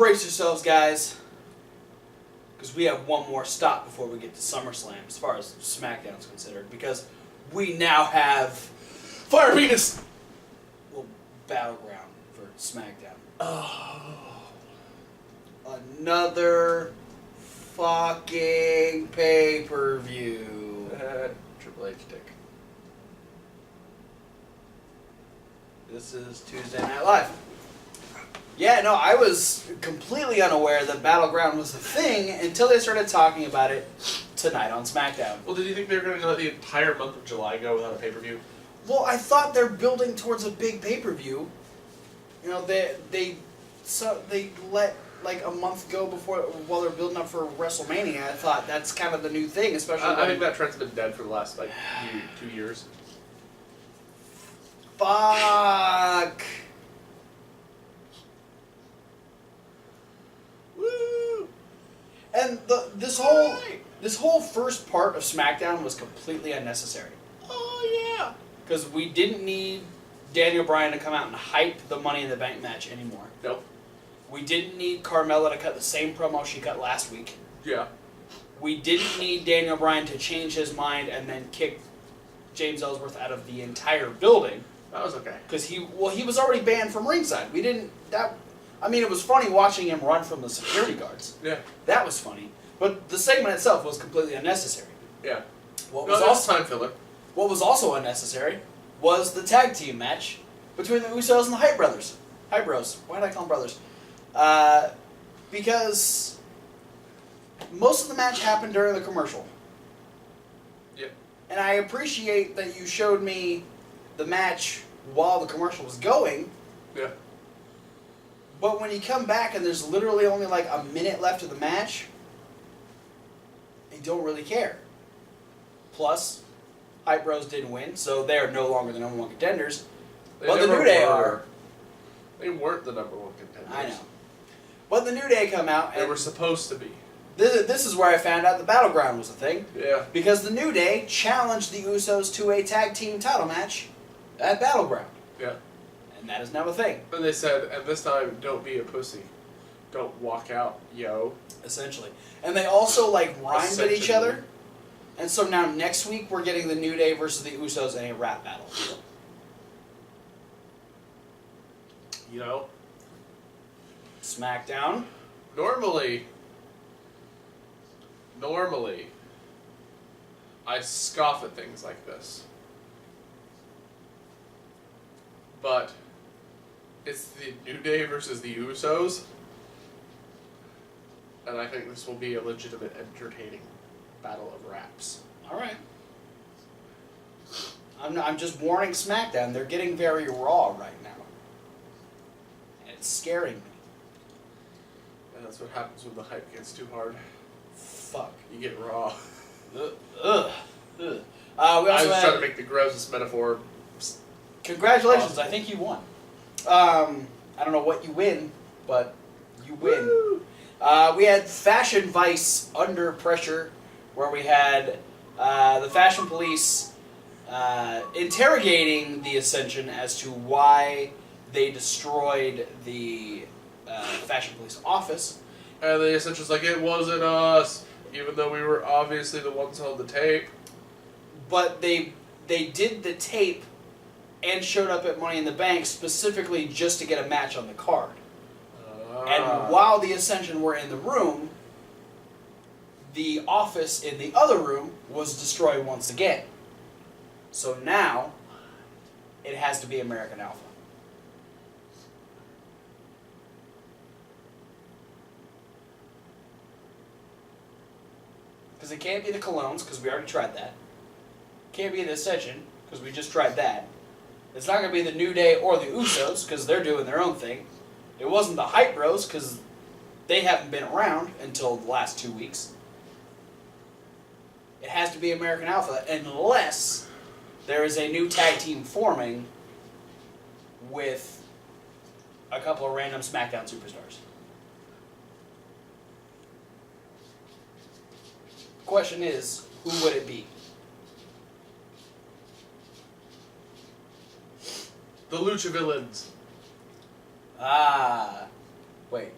brace yourselves, guys, because we have one more stop before we get to SummerSlam, as far as SmackDown's considered, because we now have Fire Venus! well, Battleground for SmackDown. Oh. Another fucking pay-per-view. Triple H dick. This is Tuesday Night Live. Yeah, no, I was completely unaware that Battleground was a thing until they started talking about it tonight on SmackDown. Well, did you think they were going to let the entire month of July go without a pay-per-view? Well, I thought they're building towards a big pay-per-view. You know, they let like a month go before while they're building up for WrestleMania. I thought that's kind of the new thing, especially. I think that trend's been dead for the last 2 years. Fuck. Woo! And this whole first part of SmackDown was completely unnecessary. Oh yeah. Because we didn't need Daniel Bryan to come out and hype the Money in the Bank match anymore. Nope. We didn't need Carmella to cut the same promo she cut last week. Yeah. We didn't need Daniel Bryan to change his mind and then kick James Ellsworth out of the entire building. That was okay. Because he was already banned from ringside. It was funny watching him run from the security guards. Yeah. That was funny. But the segment itself was completely unnecessary. Yeah. What No, was that's also time filler. What was also unnecessary was the tag team match between the Usos and the Hype Brothers. Hype Bros. Why did I call them brothers? Because most of the match happened during the commercial. Yep. And I appreciate that you showed me the match while the commercial was going. Yeah. But when you come back and there's literally only like a minute left of the match, you don't really care. Plus, Hype Bros didn't win, so they are no longer the number one contenders. But the New Day are. They weren't the number one contenders. I know. But the New Day come out, and They were supposed to be. this is where I found out the Battleground was a thing. Yeah. Because the New Day challenged the Usos to a tag team title match at Battleground. Yeah. And that is now a thing. And they said, and this time, don't be a pussy. Don't walk out, yo. Essentially. And they also rhymed at each Essentially. other. And so now next week we're getting the New Day versus the Usos in a rap battle. You know? SmackDown. Normally, I scoff at things like this. But it's the New Day versus the Usos. And I think this will be a legitimate, entertaining battle of raps. Alright. I'm just warning SmackDown. They're getting very raw right now. And it's scaring me. And that's what happens when the hype gets too hard. Fuck. You get raw. Ugh. Ugh. We I also was had, trying to make the grossest metaphor. congratulations, I think you won. I don't know what you win, but you win. Woo! We had Fashion Vice Under Pressure, where we had the Fashion Police interrogating the Ascension as to why they destroyed the Fashion Police office. And the Ascension's like, it wasn't us, even though we were obviously the ones on the tape. But they did the tape and showed up at Money in the Bank specifically just to get a match on the card. And while the Ascension were in the room, the office in the other room was destroyed once again. So now, it has to be American Alpha. Because it can't be the Colognes, because we already tried that. Can't be the Ascension, because we just tried that. It's not going to be the New Day or the Usos, because they're doing their own thing. It wasn't the Hype Bros, because they haven't been around until the last 2 weeks. It has to be American Alpha, unless there is a new tag team forming with a couple of random SmackDown superstars. Question is, who would it be? The Lucha Villains. Wait.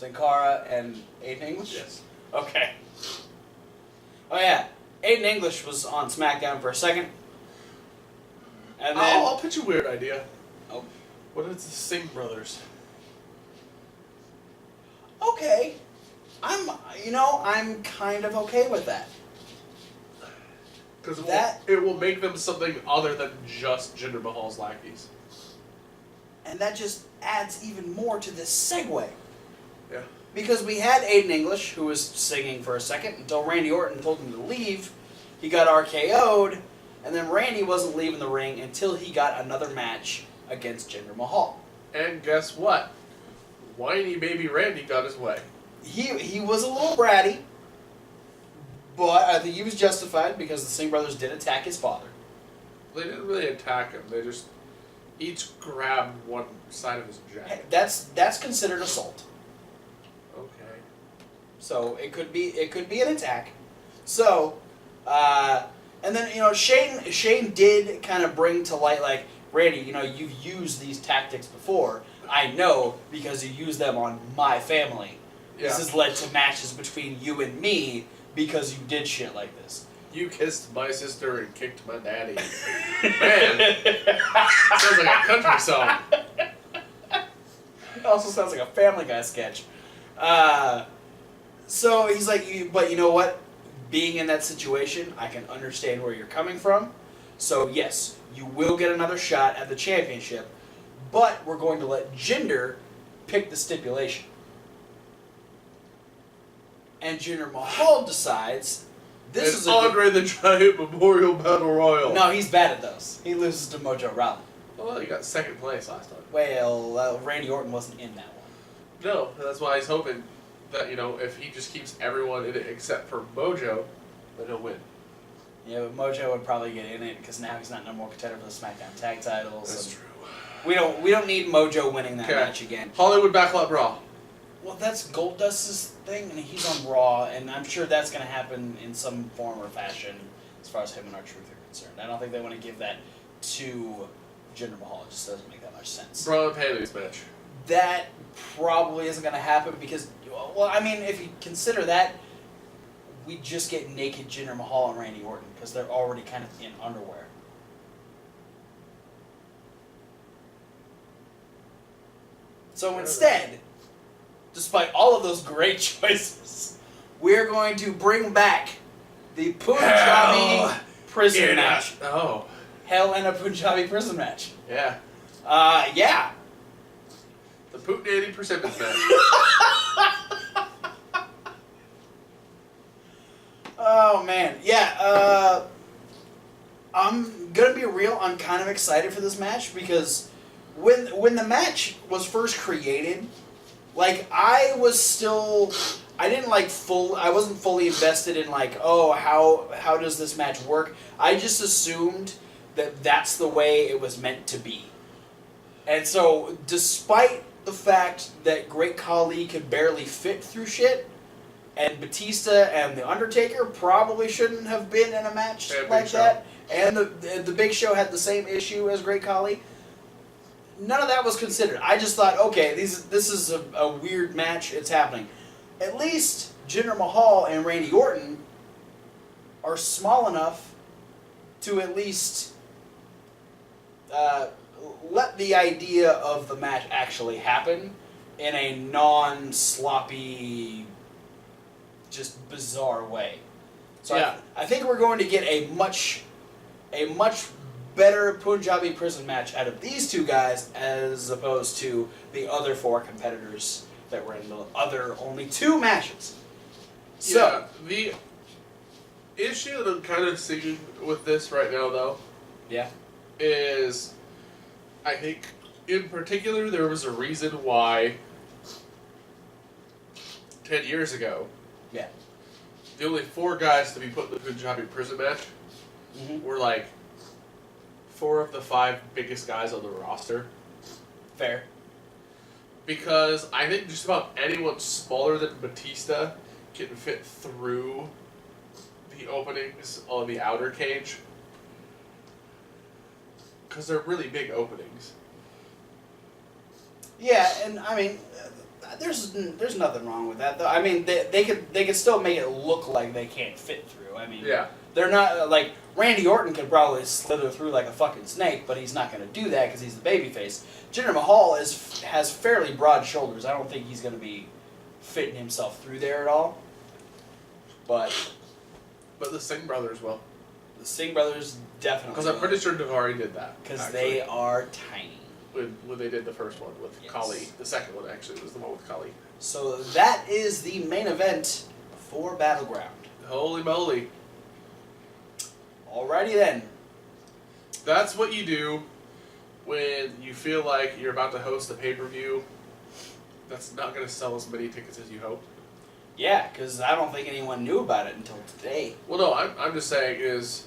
Sin Cara and Aiden English? Yes. Okay. Oh yeah, Aiden English was on SmackDown for a second. And then... I'll pitch a weird idea. Oh. What if it's the Singh brothers? Okay. I'm kind of okay with that. Because it will make them something other than just Jinder Mahal's lackeys. And that just adds even more to this segue. Yeah. Because we had Aiden English, who was singing for a second, until Randy Orton told him to leave. He got RKO'd, and then Randy wasn't leaving the ring until he got another match against Jinder Mahal. And guess what? Whiny baby Randy got his way. He was a little bratty, but I think he was justified because the Singh brothers did attack his father. They didn't really attack him. They just each grabbed one side of his jacket. That's considered assault. Okay. So it could be an attack. So, and then Shane did kind of bring to light, like, Randy, you've used these tactics before. I know because you used them on my family. Yeah. This has led to matches between you and me because you did shit like this. You kissed my sister and kicked my daddy. Man, sounds like a country song. It also sounds like a Family Guy sketch. So he's like, but you know what? Being in that situation, I can understand where you're coming from. So yes, you will get another shot at the championship, but we're going to let Jinder pick the stipulation. And Jinder Mahal decides this is Andre the Giant Memorial Battle Royal. No, he's bad at those. He loses to Mojo Rawley. Well, he got second place last time. Well, Randy Orton wasn't in that one. No, that's why he's hoping that, if he just keeps everyone in it except for Mojo, then he'll win. Yeah, but Mojo would probably get in it because now he's not number one contender for the SmackDown Tag Titles. That's true. We don't need Mojo winning that match again. Hollywood Backlot Brawl. Well, that's Goldust's thing, and he's on Raw, and I'm sure that's going to happen in some form or fashion as far as him and R-Truth are concerned. I don't think they want to give that to Jinder Mahal. It just doesn't make that much sense. Braun and Paley's match. That probably isn't going to happen because, well, I mean, if you consider that, we just get naked Jinder Mahal and Randy Orton because they're already kind of in underwear. So instead, despite all of those great choices, we're going to bring back the Punjabi prison match. Oh. Hell in a Punjabi prison match. Yeah. Yeah. The Poot Daddy Persimmons match. Oh, man. Yeah, I'm going to be real. I'm kind of excited for this match because when the match was first created, like, I wasn't fully invested in, like, oh, how does this match work? I just assumed that that's the way it was meant to be. And so, despite the fact that Great Khali could barely fit through shit, and Batista and The Undertaker probably shouldn't have been in a match like that, and the Big Show had the same issue as Great Khali, none of that was considered. I just thought, okay, this is a weird match. It's happening. At least Jinder Mahal and Randy Orton are small enough to at least let the idea of the match actually happen in a non-sloppy, just bizarre way. So yeah. I think we're going to get a much better Punjabi prison match out of these two guys as opposed to the other four competitors that were in the other only two matches. So, yeah, the issue that I'm kind of seeing with this right now, though, is I think in particular there was a reason why 10 years ago, the only four guys to be put in the Punjabi prison match were like 4 of the 5 biggest guys on the roster. Fair. Because I think just about anyone smaller than Batista can fit through the openings on the outer cage. Because they're really big openings. Yeah, and I mean, there's nothing wrong with that though. I mean, they could still make it look like they can't fit through. I mean, Yeah. they're not like Randy Orton could probably slither through like a fucking snake, but he's not going to do that because he's the babyface. Jinder Mahal has fairly broad shoulders. I don't think he's going to be fitting himself through there at all. But the Singh brothers will. The Singh brothers definitely. Because I'm pretty sure Daivari did that. Because they are tiny. When they did the first one with Kali. The second one, actually, was the one with Kali. So that is the main event for Battleground. Holy moly. Alrighty then. That's what you do when you feel like you're about to host a pay-per-view that's not going to sell as many tickets as you hope. Yeah, because I don't think anyone knew about it until today. Well, no, I'm just saying is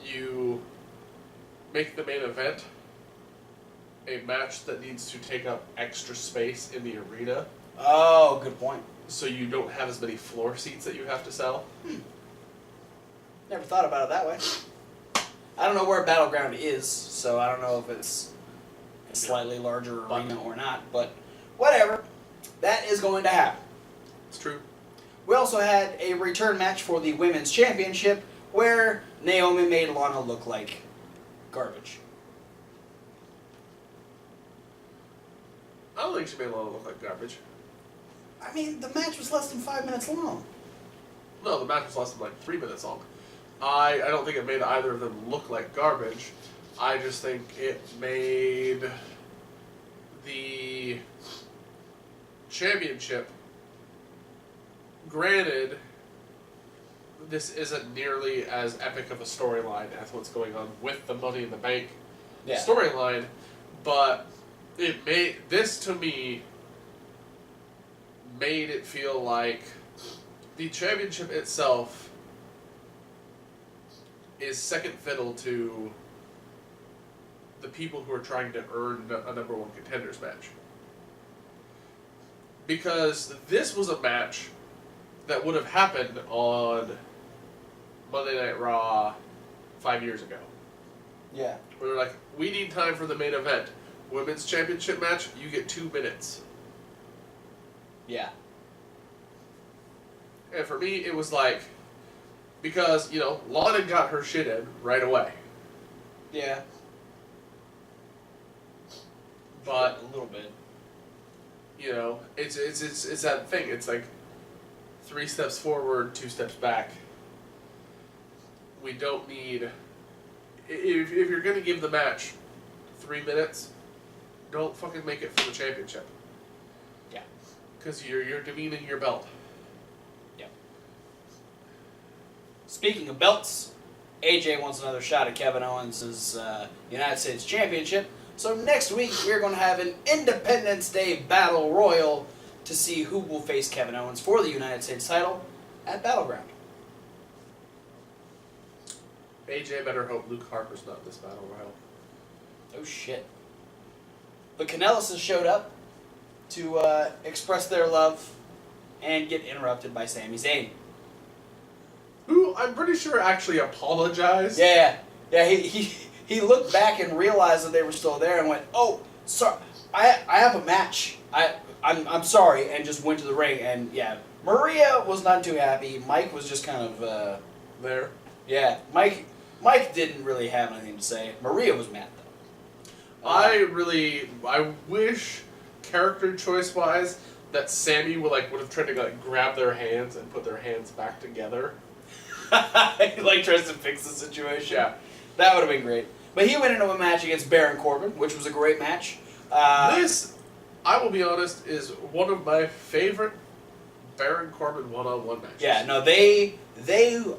you make the main event a match that needs to take up extra space in the arena. Oh, good point. So you don't have as many floor seats that you have to sell. Never thought about it that way. I don't know where Battleground is, so I don't know if it's a slightly larger arena or not, but whatever. That is going to happen. It's true. We also had a return match for the Women's Championship where Naomi made Lana look like garbage. I don't think she made Lana look like garbage. I mean, the match was less than 5 minutes long. No, the match was less than like 3 minutes long. I don't think it made either of them look like garbage. I just think it made the championship. Granted, this isn't nearly as epic of a storyline as what's going on with the Money in the Bank storyline, but it made this to me made it feel like the championship itself is second fiddle to the people who are trying to earn a number one contenders match. Because this was a match that would have happened on Monday Night Raw 5 years ago. Yeah. Where they're like, we need time for the main event. Women's championship match, you get 2 minutes. Yeah. And for me, it was like, because, you know, Lana got her shit in right away. Yeah. But a little bit. You know, it's that thing. It's like 3 steps forward, 2 steps back. We don't need. If you're gonna give the match 3 minutes, don't fucking make it for the championship. Yeah. Because you're demeaning your belt. Yeah. Speaking of belts, AJ wants another shot at Kevin Owens' United States Championship. So next week we're going to have an Independence Day Battle Royal to see who will face Kevin Owens for the United States title at Battleground. AJ better hope Luke Harper's not in this Battle Royal. Oh shit. The Kanellises showed up to express their love and get interrupted by Sami Zayn. Who I'm pretty sure actually apologized. Yeah. He looked back and realized that they were still there and went, "Oh, sorry, I have a match. I'm sorry," and just went to the ring. And yeah, Maria was not too happy. Mike was just kind of there. Yeah, Mike didn't really have anything to say. Maria was mad though. I wish, character choice wise, that Sammy would have tried to grab their hands and put their hands back together. Like tries to fix the situation. Yeah. That would have been great. But he went into a match against Baron Corbin, which was a great match. This, I will be honest, is one of my favorite Baron Corbin one-on-one matches. Yeah, no, they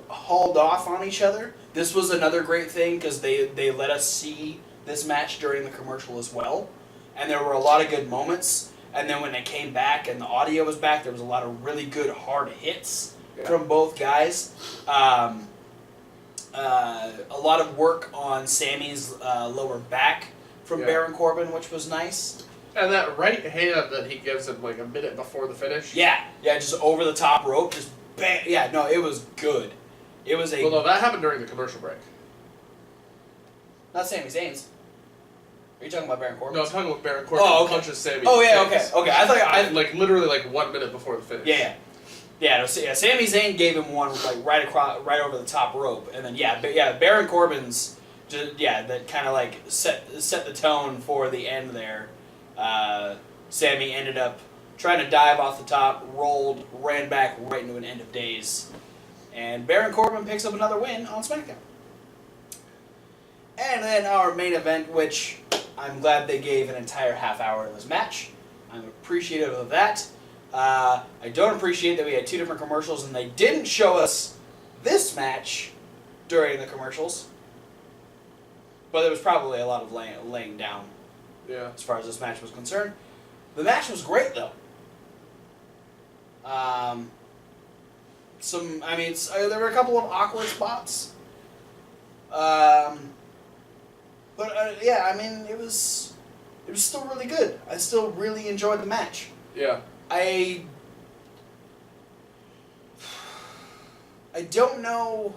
hauled off on each other. This was another great thing because they let us see this match during the commercial as well. And there were a lot of good moments. And then when they came back and the audio was back, there was a lot of really good hard hits from both guys. A lot of work on Sammy's lower back from Baron Corbin, which was nice. And that right hand that he gives him a minute before the finish. Yeah, just over the top rope, just bam. Yeah, no, it was good. It was a. Well, no, that happened during the commercial break. Not Sami Zayn's. Are you talking about Baron Corbin? No, I'm talking about Baron Corbin. Oh, okay. Punches Sammy. Oh yeah, okay. I thought like literally like 1 minute before the finish. Yeah. Sami Zayn gave him one like right over the top rope, and then Baron Corbin's that kind of like set the tone for the end there. Sammy ended up trying to dive off the top, rolled, ran back right into an end of days, and Baron Corbin picks up another win on SmackDown. And then our main event, which I'm glad they gave an entire half hour to this match. I'm appreciative of that. I don't appreciate that we had two different commercials and they didn't show us this match during the commercials. But there was probably a lot of laying down as far as this match was concerned. The match was great, though. There were a couple of awkward spots. It was still really good. I still really enjoyed the match. Yeah. I don't know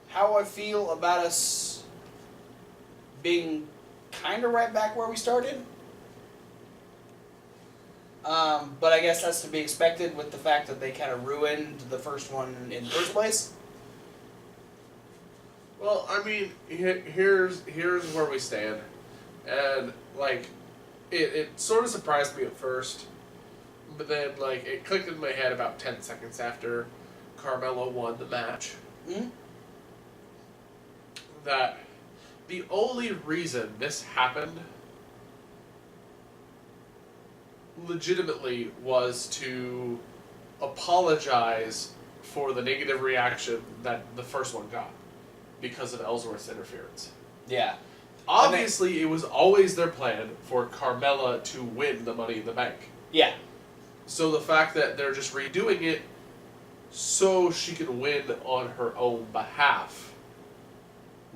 how I feel about us being kind of right back where we started. But I guess that's to be expected with the fact that they kind of ruined the first one in the first place. Well, I mean, here's where we stand, and like, it sort of surprised me at first, but then like it clicked in my head about 10 seconds after Carmelo won the match. Mm-hmm. That the only reason this happened legitimately was to apologize for the negative reaction that the first one got because of Ellsworth's interference. Yeah. Obviously, it was always their plan for Carmella to win the Money in the Bank. Yeah. So the fact that they're just redoing it so she can win on her own behalf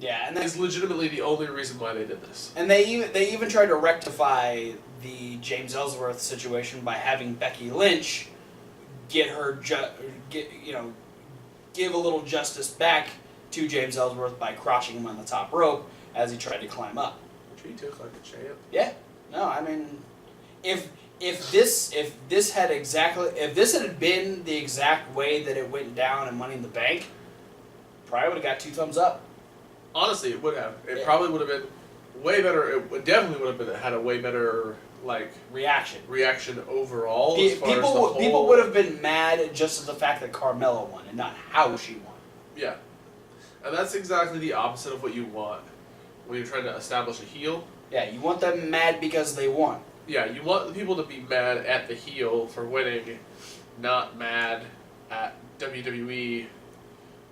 is legitimately the only reason why they did this. And they even tried to rectify the James Ellsworth situation by having Becky Lynch give a little justice back to James Ellsworth by crushing him on the top rope as he tried to climb up. Which he took like a champ. Yeah. No, I mean, if this had been the exact way that it went down in Money in the Bank, probably would have got 2 thumbs up. Honestly, it would have. It probably would have been way better. It definitely would have had a way better reaction overall. People would have been mad just at the fact that Carmella won and not how she won. Yeah, and that's exactly the opposite of what you want when you're trying to establish a heel. Yeah, you want them mad because they won. Yeah, you want people to be mad at the heel for winning, not mad at WWE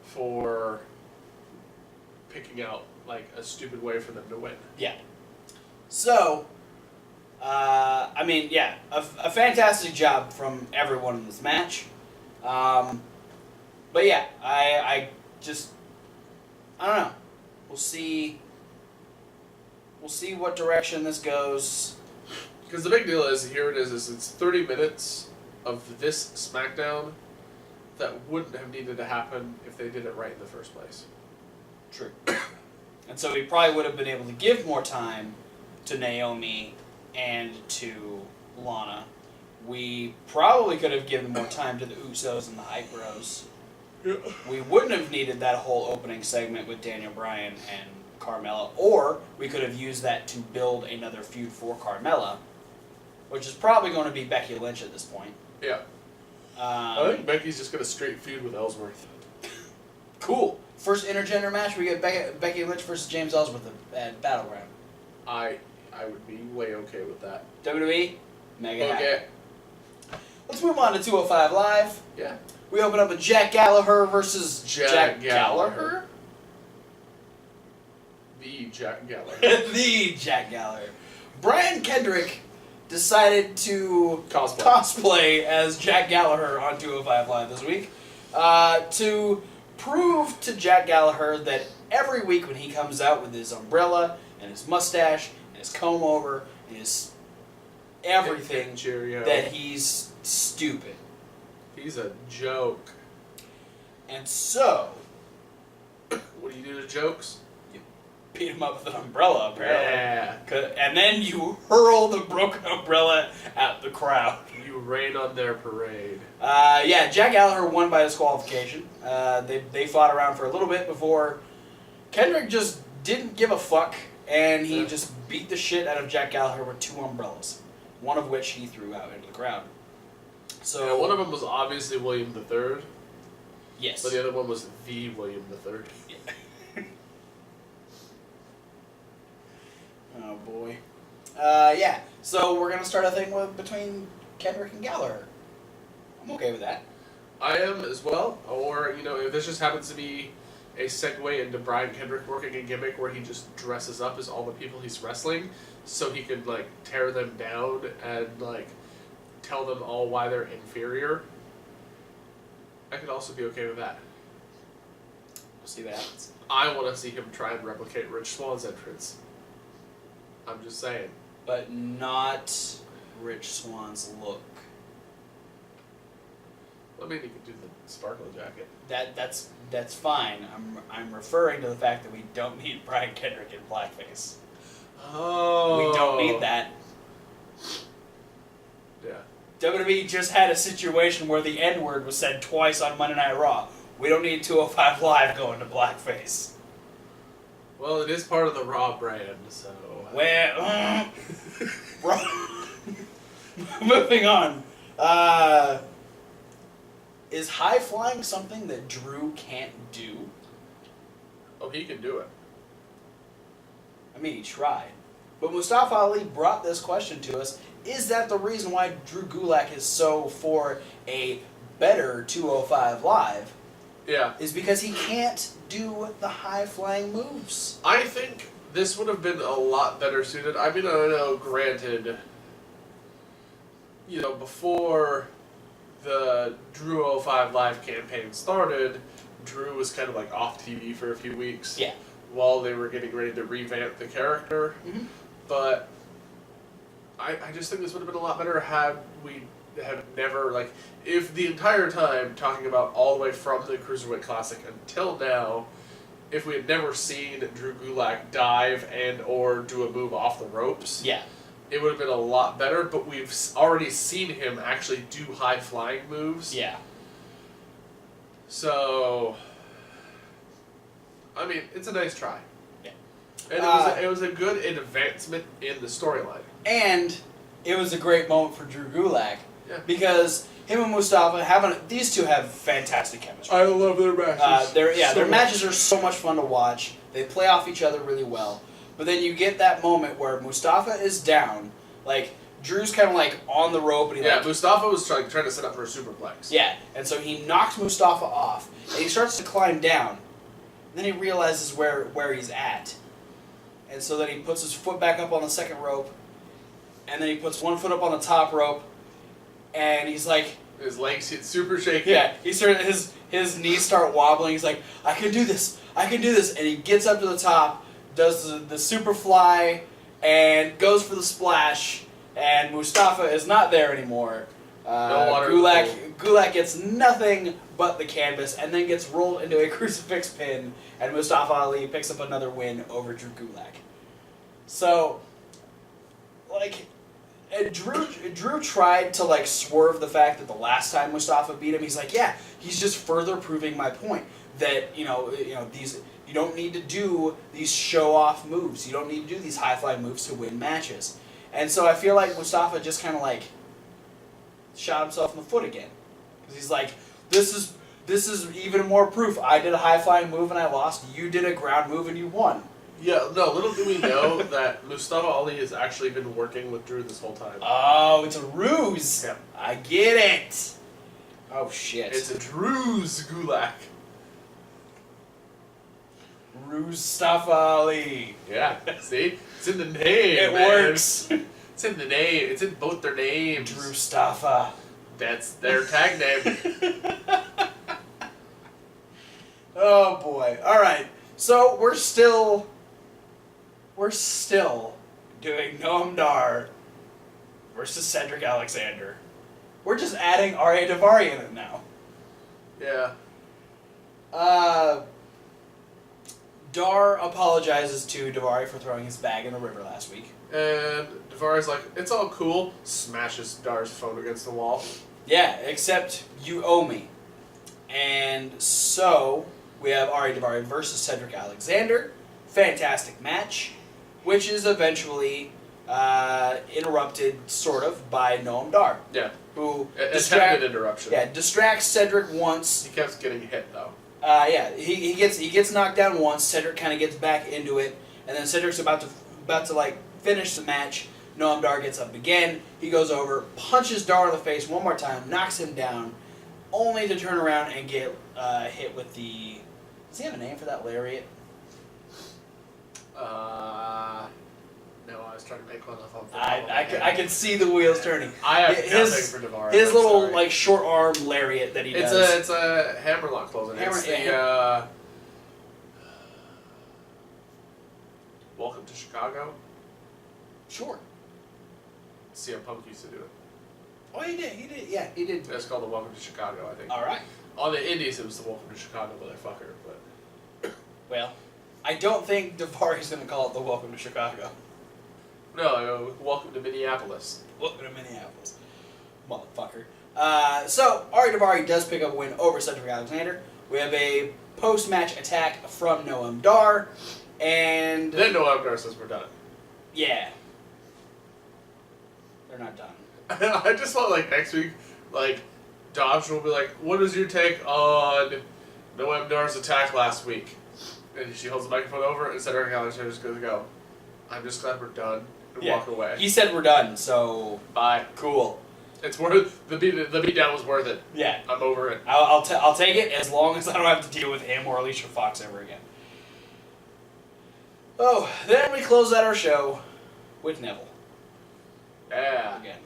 for picking out like a stupid way for them to win. Yeah. So, a fantastic job from everyone in this match. But yeah, I don't know. We'll see what direction this goes. Because the big deal is, here it is it's 30 minutes of this SmackDown that wouldn't have needed to happen if they did it right in the first place. True. And so we probably would have been able to give more time to Naomi and to Lana. We probably could have given more time to the Usos and the Hype Bros. Yeah. We wouldn't have needed that whole opening segment with Daniel Bryan and Carmella, or we could have used that to build another feud for Carmella, which is probably going to be Becky Lynch at this point. Yeah. I think Becky's just got a straight feud with Ellsworth. Cool. First intergender match, we get Becky Lynch versus James Ellsworth at Battleground. I would be way okay with that. WWE? Mega okay. Happy. Let's move on to 205 Live. Yeah. We open up with Jack Gallagher versus Jack Gallagher. The Jack Gallagher. The Jack Gallagher. Brian Kendrick decided to cosplay as Jack Gallagher on 205 Live this week to prove to Jack Gallagher that every week when he comes out with his umbrella and his mustache and his comb over and his everything, that he's stupid. He's a joke. And so, what do you do to jokes? You beat him up with an umbrella, apparently. Yeah. And then you hurl the broken umbrella at the crowd. You rain on their parade. Yeah, Jack Gallagher won by disqualification. They fought around for a little bit before Kendrick just didn't give a fuck, and he just beat the shit out of Jack Gallagher with 2 umbrellas, one of which he threw out into the crowd. So yeah, one of them was obviously William III. Yes. But the other one was the William III. Yeah. Oh boy. Yeah. So we're gonna start a thing between Kendrick and Gallagher. I'm okay with that. I am as well. Or if this just happens to be a segue into Brian Kendrick working a gimmick where he just dresses up as all the people he's wrestling, so he can tear them down and tell them all why they're inferior. I could also be okay with that. We'll see what happens. I want to see him try and replicate Rich Swann's entrance. I'm just saying. But not Rich Swann's look. I mean, he could do the sparkle jacket. That's fine. I'm referring to the fact that we don't need Brian Kendrick in blackface. Oh. We don't need that. Yeah. WWE just had a situation where the N-word was said twice on Monday Night Raw. We don't need 205 Live going to blackface. Well, it is part of the Raw brand, so... Well, moving on. Is high flying something that Drew can't do? Oh, he can do it. I mean, he tried. But Mustafa Ali brought this question to us. Is that the reason why Drew Gulak is so for a better 205 Live? Yeah. Is because he can't do the high-flying moves. I think this would have been a lot better suited. I mean, I know, granted, before the Drew 05 Live campaign started, Drew was kind of off TV for a few weeks. Yeah. While they were getting ready to revamp the character. Mm-hmm. But I just think this would have been a lot better had we have never, if the entire time talking about all the way from the Cruiserweight Classic until now, if we had never seen Drew Gulak dive and or do a move off the ropes, Yeah. it would have been a lot better, but we've already seen him actually do high-flying moves. Yeah. So, I mean, it's a nice try. Yeah. And it was a good advancement in the storyline. And it was a great moment for Drew Gulak. Yeah. Because him and Mustafa these two have fantastic chemistry. I love their matches. Their matches are so much fun to watch. They play off each other really well. But then you get that moment where Mustafa is down, Drew's kind of on the rope, and Mustafa was trying to set up for a superplex. Yeah, and so he knocks Mustafa off, and he starts to climb down. Then he realizes where he's at, and so then he puts his foot back up on the second rope, and then he puts one foot up on the top rope, and he's his legs get super shaky. yeah, his knees start wobbling. He's like, I can do this, and he gets up to the top, does the super fly, and goes for the splash, and Mustafa is not there anymore. No water. Gulak gets nothing but the canvas, and then gets rolled into a crucifix pin, and Mustafa Ali picks up another win over Drew Gulak. So, and Drew tried to swerve the fact that the last time Mustafa beat him, he's like, yeah, he's just further proving my point that these you don't need to do these show off moves. You don't need to do these high fly moves to win matches. And so I feel like Mustafa just kind of shot himself in the foot again, because he's like, this is even more proof. I did a high flying move and I lost. You did a ground move and you won. Yeah, no, little do we know that Mustafa Ali has actually been working with Drew this whole time. Oh, it's a ruse. Yeah. I get it. Oh, shit. It's a Drew's Gulak. Mustafa Ali. Yeah, see? It's in the name, It man. works. It's in the name. It's in both their names. Drew Staffa. That's their tag name. Oh, boy. All right. So, we're still doing Noam Dar versus Cedric Alexander. We're just adding Arya Daivari in it now. Yeah. Dar apologizes to Daivari for throwing his bag in the river last week. And Daivari's like, it's all cool. Smashes Dar's phone against the wall. Yeah, except you owe me. And so, we have Ari Daivari versus Cedric Alexander. Fantastic match, which is eventually interrupted, sort of, by Noam Dar. Yeah. Who attempted interruption. Yeah, distracts Cedric once. He kept getting hit, though. Yeah, he gets knocked down once. Cedric kind of gets back into it, and then Cedric's about to like finish the match. Noam Dar gets up again. He goes over, punches Dar in the face one more time, knocks him down, only to turn around and get hit with the. Does he have a name for that lariat? No, I was trying to make one off. I can see the wheels turning. I have nothing for Daivari. His little like short arm lariat that he does. It's a hammerlock closing. It's the Welcome to Chicago. Sure. CM Punk used to do it. Oh, he did. Yeah, he did. It's called the Welcome to Chicago, I think. All right. On the Indies, it was the Welcome to Chicago, motherfucker. But well, I don't think Daivari's going to call it the Welcome to Chicago. No, Welcome to Minneapolis. Welcome to Minneapolis, motherfucker. So Ari Daivari does pick up a win over Cedric Alexander. We have a post-match attack from Noam Dar, and then Noam Dar says we're done. Yeah, they're not done. I just thought like next week, like Dodge will be like, "What is your take on Noam Dar's attack last week?" And she holds the microphone over, and Cedric Alexander just goes to go. I'm just glad we're done. And walk away. He said we're done, so bye. Cool. It's worth the beatdown was worth it. Yeah, I'm over it. I'll take it as long as I don't have to deal with him or Alicia Fox ever again. Oh, then we close out our show with Neville. Yeah. Again.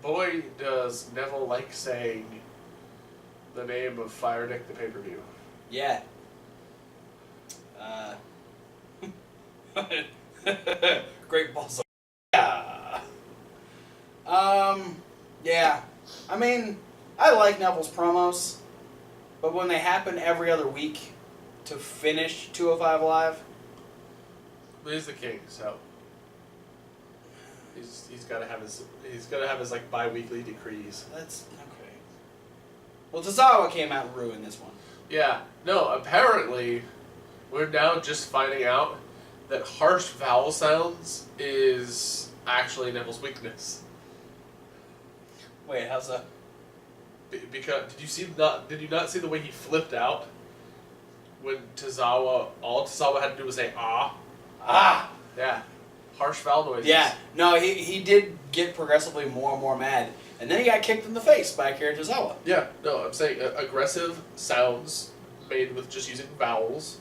Boy, does Neville like saying the name of Fire Nick the pay-per-view. Yeah. Great balls. Yeah. Yeah. I mean, I like Neville's promos, but when they happen every other week to finish 205 Live, But he's the king, so he's got to have his like bi-weekly decrees. that's okay. Well, Tozawa came out and ruined this one. Yeah. No. Apparently, we're now just finding out that harsh vowel sounds is actually Neville's weakness. Wait, how's that? Because did you not see the way he flipped out when Tozawa? All Tozawa had to do was say ah. Ah. Yeah. Harsh vowel noises. Yeah. No, he did get progressively more and more mad, and then he got kicked in the face by Akira Tozawa. Yeah. No, I'm saying aggressive sounds made with just using vowels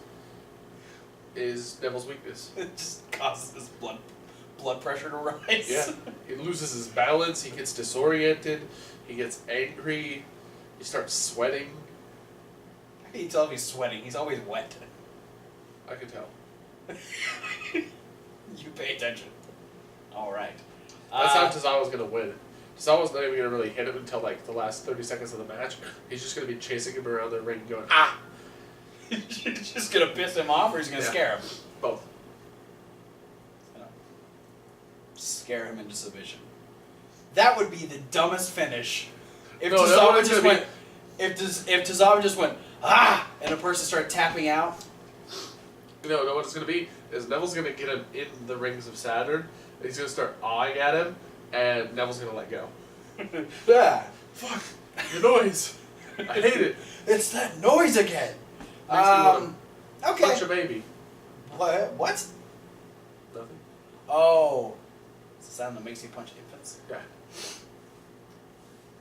is Neville's weakness. It just causes his blood pressure to rise. Yeah. He loses his balance. He gets disoriented. He gets angry. He starts sweating. How can you tell if he's sweating? He's always wet. I can tell. You pay attention. All right. That's how Tozawa's going to win. Tozawa's not even going to really hit him until like the last 30 seconds of the match. He's just going to be chasing him around the ring going, ah! You're just going to piss him off or he's going to scare him? Both. Scare him into submission. That would be the dumbest finish. If No, Tozawa just went... If Tozawa just went, ah! And a person started tapping out... No, what it's going to be is Neville's going to get him in the rings of Saturn, and he's going to start awing at him, and Neville's going to let go. Yeah. Fuck, the noise. I hate it. It's that noise again. Makes me want to Okay. punch a baby. What? Nothing. Oh. It's the sound that makes you punch infants. Yeah.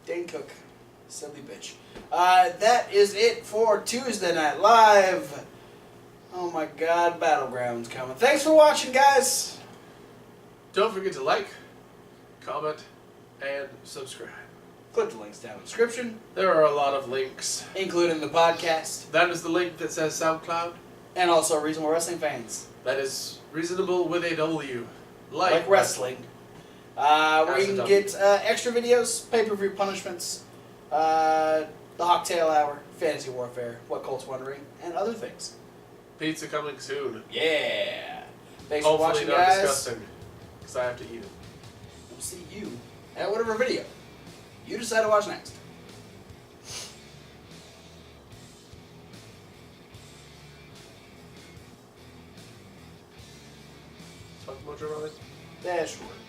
Dane Cook. Silly bitch. That is it for Tuesday Night Live. Oh my god, Battleground's coming. Thanks for watching, guys. Don't forget to like, comment, and subscribe. Click the links down in the description, There are a lot of links. including the podcast, That is the link that says SoundCloud. and also Reasonable Wrestling Fans. That is reasonable with a W. Like wrestling. Where you can get extra videos, pay-per-view punishments, the Hawktail Hour, Fantasy Warfare, What Colt's Wondering, and other things. Pizza coming soon. Yeah. Thanks Hopefully for watching, not guys. disgusting, because I have to eat it. We'll see you at whatever video you decide to watch next. Talk about your brother? That's right.